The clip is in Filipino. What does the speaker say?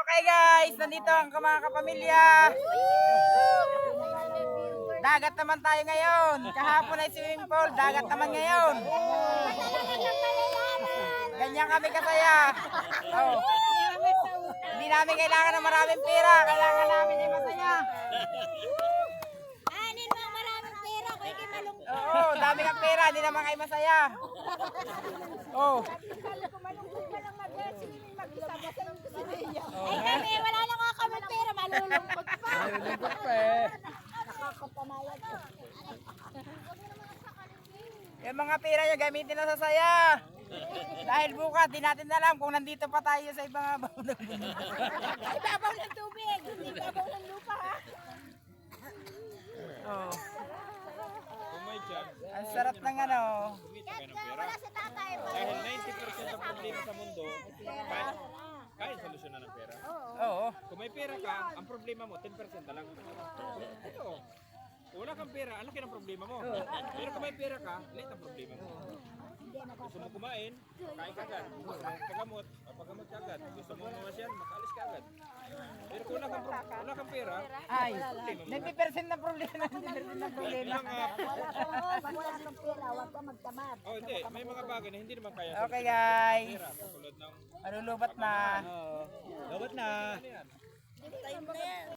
Okay guys, nandito ang mga kapamilya. Dagat naman tayo ngayon. Kahapon ay swimming pool, dagat naman ngayon. Ganyan kami kasaya. Oh. Hindi namin kailangan ng maraming pera, kailangan namin ay masaya. Anin mo maraming pera, kaya kayo malungkot. Oo, dami kang pera, hindi naman kayo masaya. Oh. Ay kami, wala na nga kami pera, malulungkot pa. Malulungkot pa eh. Nakakapamayag ko. Yung mga pera nyo gamitin na sa saya. Dahil bukas, di natin alam kung nandito pa tayo sa ibang abaw ng bundok. Ibabaw ng tubig, hindi ibabaw ng lupa ha. Oh. Kung may chance, Ang sarap ng ano. kumita kayo ng pera. Wala sa tatay. Dahil 90% ng problema sa mundo, kaya solusyonan ng pera. Oo. Kung may pera ka, ang problema mo, 10% na lang. Ito, kung wala kang pera, ang laki ng problema mo. Pero kung may pera ka, liit ang problema mo. Gusto mo kumain, kain ka agad. Gusto mo pagamot, pagamot ka agad. Gusto mo mamasyal, makaalis ka agad. Pero kung wala kang pera, Ay, 90% na problema. 90% na problema. yung mga, Wala kang pera, huwag ka magtamad. oh hindi, may mga bagay na hindi naman kaya Okay guys. pera. Katulad ng, Malulubat na. ano yan?